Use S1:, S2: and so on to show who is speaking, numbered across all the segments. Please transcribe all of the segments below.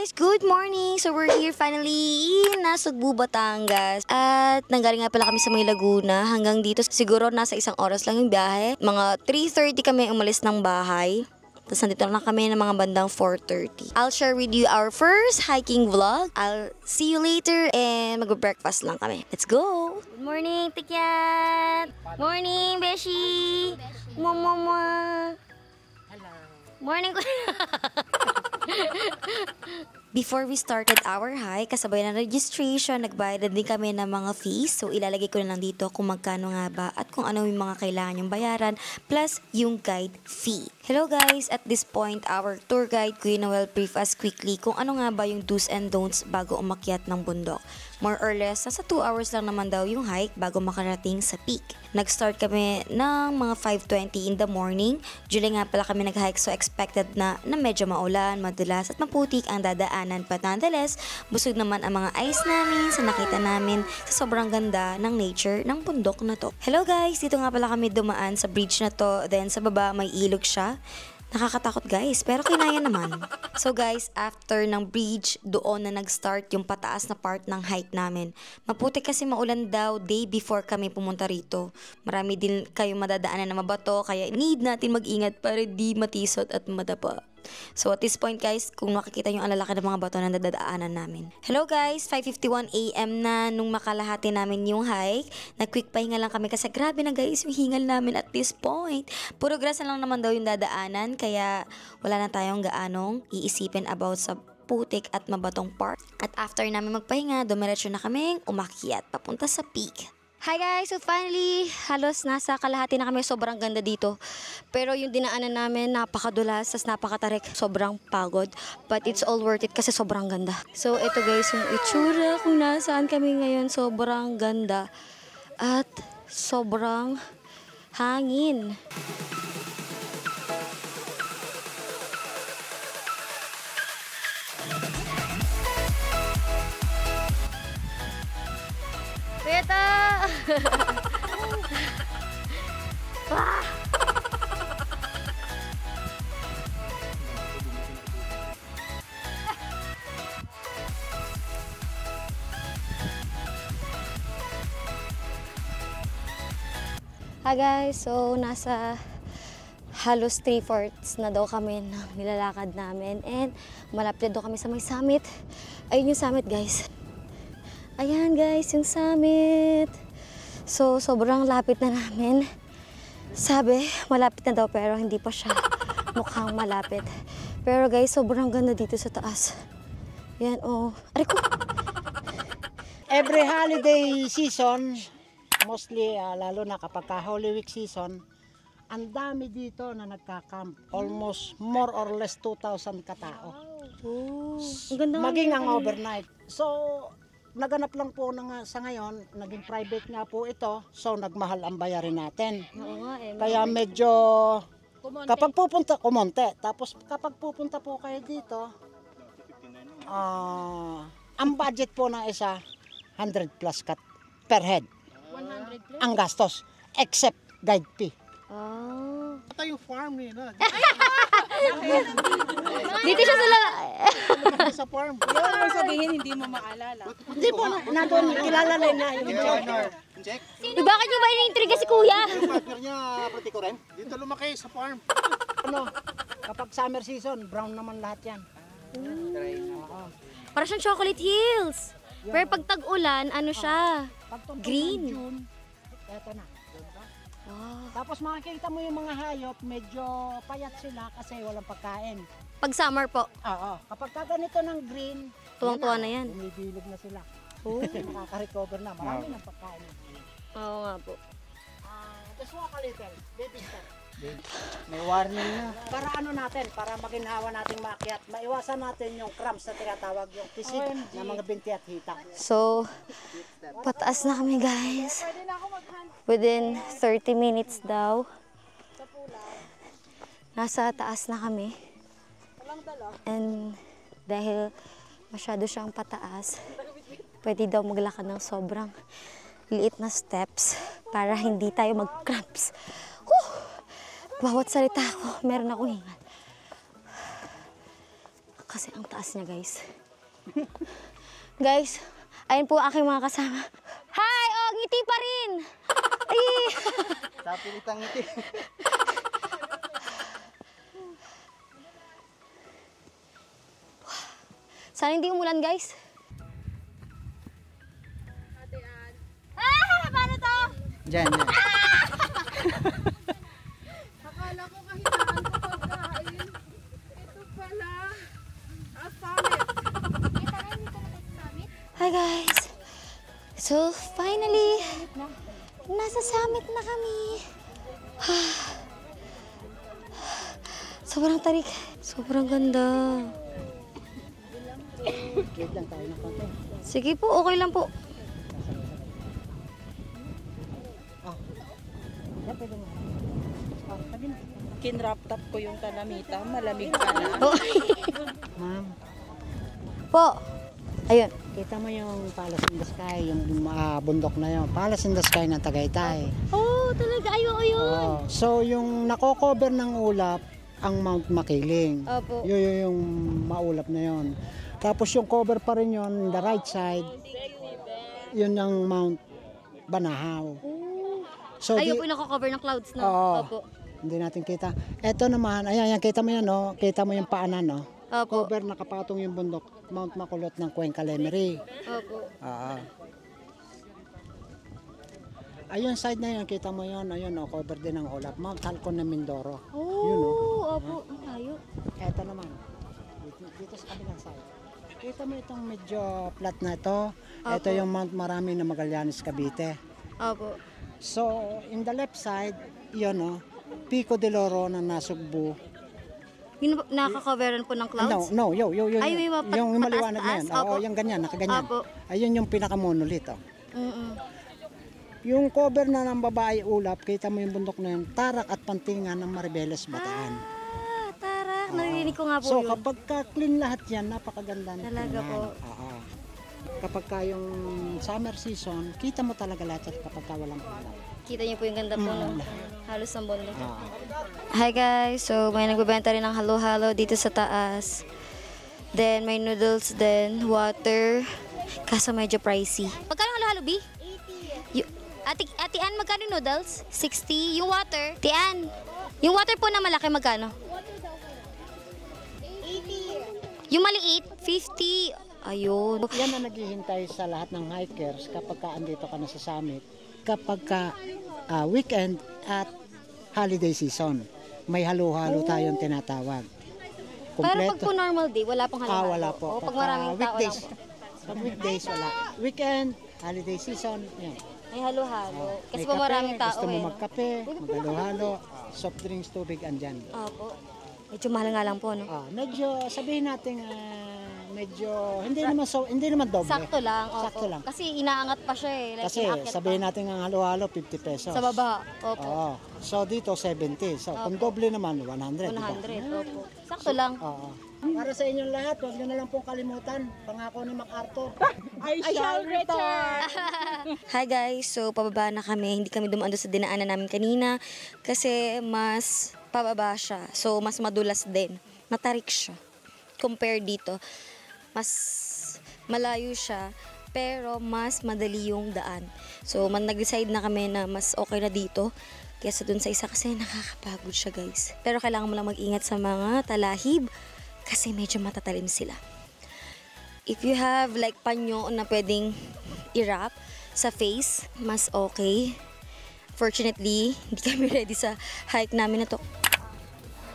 S1: guys! Good morning! So we're here finally in Nasugbu, Batangas. At nanggaling nga pala kami sa may Laguna. Hanggang dito siguro nasa isang oras lang yung biyahe. Mga 3:30 kami umalis ng bahay. Tapos nandito na kami ng mga bandang 4:30. I'll share with you our first hiking vlog. I'll see you later and mag-breakfast lang kami. Let's go! Good morning, Tikyat! Morning, Beshi! Mama! Hello! Morning! Before we started our hike, kasabay ng registration, nagbayad din kami ng mga fees. So, ilalagay ko na lang dito kung magkano nga ba at kung ano yung mga kailangan yung bayaran plus yung guide fee. Hello guys! At this point, our tour guide, Kuya Noel, brief us quickly kung ano nga ba yung do's and don'ts bago umakyat ng bundok. More or less, nasa 2 hours lang naman daw yung hike bago makarating sa peak. Nag-start kami ng mga 5:20 in the morning. July nga pala kami nag-hike, so expected na medyo maulan, madulas at maputik ang dadaanan. But nonetheless, busog naman ang mga eyes namin sa nakita namin sa sobrang ganda ng nature ng bundok na to. Hello guys! Dito nga pala kami dumaan sa bridge na to. Then sa baba may ilog siya. Nakakatakot guys, pero kinaya naman. So guys, after ng bridge, doon na nag-start yung pataas na part ng hike namin. Maputik kasi maulan daw day before kami pumunta rito. Marami din kayong madadaanan na mabato, kaya need natin mag-ingat para di matisot at madapa. So at this point guys, kung makikita yung alalaki ng mga bato na nadadaanan namin. Hello guys, 5:51 AM na nung makalahati namin yung hike. Nag-quick pahinga lang kami kasi grabe na guys yung hingal namin at this point. Puro grasa lang naman daw yung dadaanan, kaya wala na tayong gaanong iisipin about sa putik at mabatong part. At after namin magpahinga, dumiretso na kaming umakyat papunta sa peak. Hi guys! So finally, halos nasa kalahati na kami. Sobrang ganda dito. Pero yung dinaanan namin, napakadulas, tas napakatarik. Sobrang pagod. But it's all worth it kasi sobrang ganda. So ito guys, yung itsura kung nasaan kami ngayon. Sobrang ganda. At sobrang hangin. Beta! Wah! Hi guys! So, nasa halos 3/4 na daw kami ng nilalakad namin and malapit daw kami sa may summit. Ayun yung summit guys. Ayan guys, yung summit. So, sobrang lapit na namin. Sabi, malapit na daw pero hindi pa siya mukhang malapit. Pero guys, sobrang ganda dito sa taas. Yan, oh. Aray ko!
S2: Every holiday season, mostly lalo na kapag Holy Week season, ang dami dito na nagka-camp. Almost more or less 2,000 katao.
S1: Oh, ang ganda.
S2: Maging ang overnight. So, naganap lang po na sa ngayon, naging private nga po ito, so nagmahal ang bayarin natin.
S1: Oo nga eh.
S2: Kaya medyo, kapag pupunta, kumonte. Tapos kapag pupunta po kayo dito, ang budget po ng isa, 100 plus per head.
S3: 100 plus?
S2: Ang gastos, except guide fee.
S1: Oh.
S3: Ito yung farm nila.
S1: Dito siya sila.
S3: Sa farm.
S4: Yung mo sabihin hindi mo maalala.
S2: Hindi po, nandun, kilala na yung
S3: Check.
S1: Bakit nyo ba iniintriga si kuya?
S3: Yung partner niya, prati ko rin. Dito lumaki sa farm.
S2: ano, kapag summer season, brown naman lahat yan.
S1: Para siyang chocolate hills. Pero pag tag-ulan, ano siya? Green.
S2: June, eto na.
S1: Oh.
S2: Tapos makikita mo yung mga hayop, medyo payat sila kasi walang pagkain.
S1: Pag summer po,
S2: Oo. Kapag ganito ng green,
S1: tuwang-tuwa na yan.
S2: bumibilog na sila.
S1: Oh.
S2: Nakaka-recover na. Marami ng pagkain.
S1: Oo nga po.
S2: Just walk a little. Baby step.
S4: May warning na.
S2: Para ano natin, para maginhawa nating maakyat, maiwasan natin yung cramps na tinatawag, yung kisig ng mga binti at hita.
S1: So, pataas na kami guys. Within 30 minutes daw. Nasa taas na kami. And dahil masyado siyang pataas, pwede daw maglakad ng sobrang liit na steps para hindi tayo mag-cramps. Bawat salita ko, meron akong hingal. Kasi ang taas niya, guys. Guys, ayun po aking mga kasama. Hi! Oh, ngiti pa rin! Ay!
S3: Kapilitang ngiti.
S1: Sana hindi umulan, guys. Ah! Paano to?
S2: Diyan, diyan.
S4: Akala ko kahinaan ko pagkain. Ito pala. Summit.
S1: Hi, guys. So, finally, nasa summit na kami. Sobrang tarik. Sobrang ganda.
S2: Wait lang tayo ng konti.
S1: Sige po, okay lang po.
S2: Yan, pwede mo. Sabi na.
S4: Kinwrap top ko yung kalamita. Malamig ka na.
S1: Oh.
S2: Ma'am,
S1: Po. Ayun.
S2: kita mo yung Palace in the Sky, yung bundok na yun. Palace in the Sky ng Tagaytay.
S1: Oh, talaga. Ayun.
S2: Oh, so yung nako-cover ng ulap, ang Mount Makiling.
S1: Opo.
S2: Yun yung maulap na yun. Tapos yung cover pa rin yun, the right side, yun ang Mount Banahaw. So,
S1: Ayun po yung nakakover ng clouds, no?
S2: Oo.
S1: Opo.
S2: Hindi natin kita. Ito naman, ayan, kita mo yan, no? Kita mo yung paanan, no?
S1: Opo.
S2: Cover, nakapatong yung bundok, Mount Makulot ng Cuenca Lemery.
S1: Opo.
S2: Ayun, side na yun, kita mo yun, ayun, no? Cover din ng ulap, Mount Halcon ng Mindoro.
S1: Oh,
S2: Yun, no?
S1: opo. Ang tayo.
S2: Ito naman, dito sa kabilang side. Kita mo itong medyo flat na ito. Ito yung Mount Marami na Magallanes, Cavite.
S1: Opo.
S2: So, in the left side, yun, no? Pico de Loro na Nasugbu.
S1: Yung nakakoveran po ng clouds?
S2: No, yun.
S1: Ay, may
S2: Yung maliwanag na yan.
S1: pataas-taas?
S2: Oo,
S1: Opo.
S2: yung ganyan, nakaganyan.
S1: Opo.
S2: Ayun yung pinaka-monolith, oh.
S1: Mm-mm.
S2: Yung cover na ng babae ulap, kita mo yung bundok na yun, Tarak at Pantingan ng Maribeles, Bataan.
S1: Ah, tarak. Narinig ko nga po
S2: So,
S1: yun.
S2: kapag clean lahat yan, napakaganda na
S1: Talaga
S2: tingnan.
S1: po.
S2: Oo. Kapag ka yung summer season, kita mo talaga lahat at kapag ka walang ulap.
S1: Kita niyo po yung ganda po, no? Halos ng bundok.
S2: Oo.
S1: Hi guys, so may nagbebenta rin ng halo-halo dito sa taas. Then may noodles din, water. Kaso medyo pricey. Magkano halo-halo, B? 80. Ate Ann, magkano yung noodles? 60. Yung water? Ate Ann, yung water po na malaki, magkano? 80. Yung maliit? 50. Ayun.
S2: Yan ang naghihintay sa lahat ng hikers kapag ka andito ka na sa summit. Kapag ka weekend at holiday season, may halo-halo tayong tinatawag.
S1: Pero pag po normal day, wala pong halo-halo.
S2: Wala po.
S1: O pag maraming tao lang po.
S2: Pag weekdays, wala. Weekend, holiday season, yan.
S1: May halo-halo. Kasi
S2: May
S1: po
S2: kape,
S1: maraming tao
S2: gusto mo
S1: eh.
S2: magkape, maghalo-halo, soft drinks, tubig, andyan.
S1: Opo. Medyo mahal nga lang po, no?
S2: Medyo, sabihin natin, medyo, hindi naman doble.
S1: Sakto lang. Opo.
S2: Sakto lang.
S1: Kasi inaangat pa siya eh. Like,
S2: Kasi
S1: inaakyat
S2: sabihin
S1: pa.
S2: natin ang halo-halo, 50 pesos.
S1: Sa baba. Opo.
S2: Oo. So dito 70. So kung doble naman 100.
S1: 100. Opo. Sakto lang.
S2: Oo. Para sa inyong lahat, huwag niyo na lang pong kalimutan. Pangako ni MacArthur.
S4: I shall return.
S1: Hi guys, so pababa na kami. Hindi kami dumaan doon sa dinaanan namin kanina kasi mas pababa siya. So mas madulas din. Matarik siya. Compare dito, mas malayo siya pero mas madali yung daan. So nag-decide na kami na mas okay na dito kaysa dun sa isa kasi nakakapagod siya guys. Pero kailangan mo lang mag-ingat sa mga talahib kasi medyo matatalim sila. If you have like panyo na pwedeng i-wrap sa face, mas okay. Fortunately, hindi kami ready sa hike namin na to.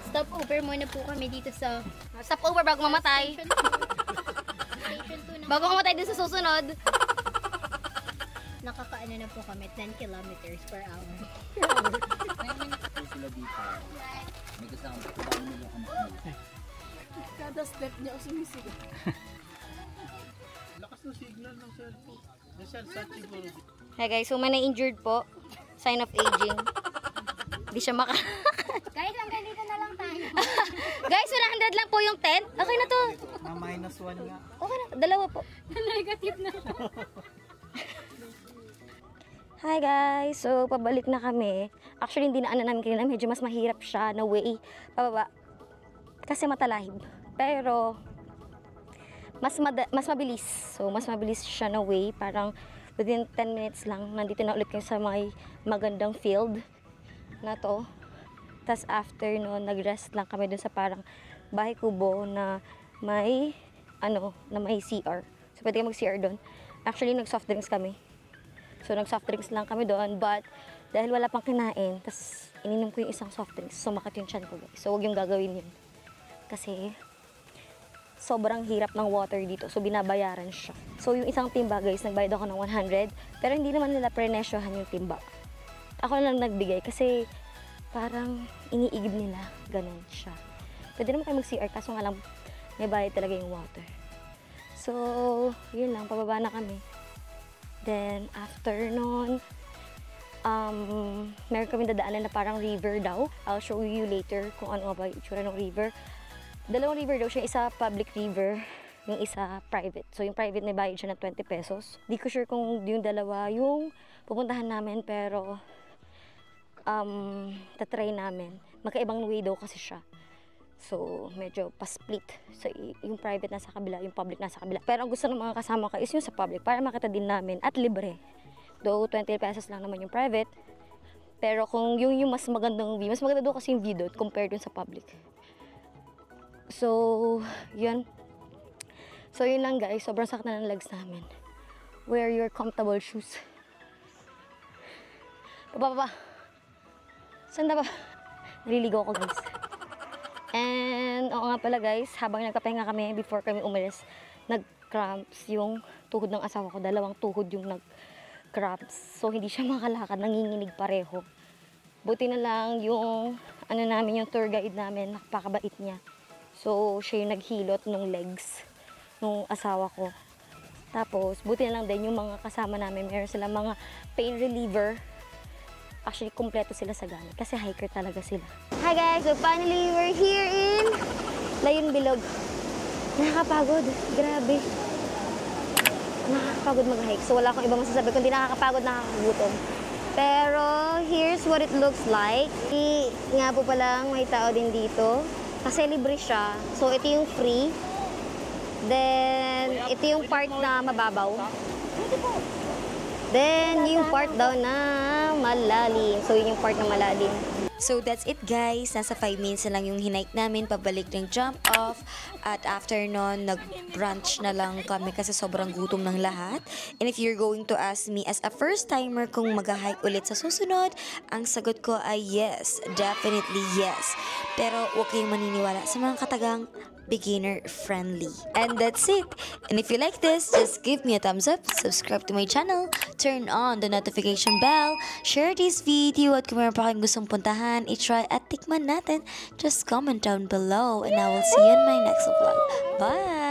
S5: Stop over muna po kami dito sa
S1: Stop over bago mamatay.
S5: station 2 na
S1: Bago mamatay din sa susunod.
S5: nakakaano na po kami 10 kilometers per hour.
S4: Kada step niya sumisigaw.
S3: Lakas ng signal ng cellphone. Yung cellphone siguro.
S1: Hey guys, so may na-injured po. Sign of aging. Hindi siya maka...
S5: Guys, hanggang dito na lang tayo.
S1: Guys, 100 lang po yung tent. Okay na to.
S3: -1 nga.
S1: Okay na. Dalawa po.
S5: Negative na.
S1: Hi guys, so pabalik na kami. Actually, hindi na namin kanina. Medyo mas mahirap siya na way pababa. Kasi matalahib. Pero,
S6: mas mabilis. So, mas mabilis siya na way. Parang within 10 minutes lang, nandito na ulit kayo sa may magandang field na to. Tapos after no, nag-rest lang kami dun sa parang bahay kubo na may, na may CR. So, pwede kayo mag-CR doon. Actually, nag-soft drinks kami. So, nag-soft drinks lang kami doon. But, dahil wala pang kinain, tapos ininom ko yung isang soft drinks, sumakit yung tiyan ko, guys. So, huwag yung gagawin yun. Kasi, sobrang hirap ng water dito. So, binabayaran siya. So, yung isang timba, guys, nagbayad ako ng 100. Pero hindi naman nila prenesyohan yung timba. Ako na lang nagbigay kasi parang iniigib nila. Ganun siya. Pwede naman kayo mag-CR, kaso nga lang may bayad talaga yung water. So, yun lang. Pababa na kami. Then, after nun, meron kami dadaanan na parang river daw. I'll show you later kung ano nga ba yung itsura ng river. Dalawang river daw siya, isa public river, yung isa private. So yung private may bayad siya ng 20 pesos. Di ko sure kung yung dalawa yung pupuntahan namin, pero tatry namin. Magkaibang way daw kasi siya. So medyo pa-split. So yung private nasa kabila, yung public nasa kabila. Pero ang gusto ng mga kasama ko is yung sa public para makita din namin at libre. Though 20 pesos lang naman yung private. Pero kung yung mas magandang view, mas maganda doon kasi yung view doon compared dun sa public. So, yun. So, yun lang guys. Sobrang sakit na ng legs namin. Wear your comfortable shoes. Baba. Saan na ba? Naliligaw ako guys. And, oo nga pala guys, habang nagkapahinga kami before kami umalis, nag-cramps yung tuhod ng asawa ko. Dalawang tuhod yung nag-cramps. So, hindi siya makalakad. Nanginginig pareho. Buti na lang yung, yung tour guide namin, napakabait niya. So, siya yung naghilot ng legs ng asawa ko. Tapos, buti na lang din yung mga kasama namin. Meron silang mga pain reliever. Actually, kumpleto sila sa gamit. Kasi hiker talaga sila. Hi guys! So, finally, we're here in Layon Bilog. Nakakapagod. Grabe. Nakakapagod mag-hike. So, wala akong ibang masasabi. Kundi nakakapagod, nakakagutom. Pero, here's what it looks like. Nga po palang may tao din dito. Kasi libre siya. So, ito yung free. Then, ito yung part na mababaw. Then, yung part daw na malalim. So, yun yung part na malalim.
S1: So that's it guys, nasa 5 minutes na lang yung hinike namin pabalik ng jump off at after nun nag-brunch na lang kami kasi sobrang gutom ng lahat. And if you're going to ask me as a first timer kung mag-hike ulit sa susunod, ang sagot ko ay yes, definitely yes. Pero huwag kayong maniniwala sa mga katagang beginner friendly. And that's it. And if you like this, just give me a thumbs up, subscribe to my channel, turn on the notification bell, share this video, at kung meron pa kayong gustong puntahan, i-try at tikman natin, just comment down below and I will see you in my next vlog. Bye!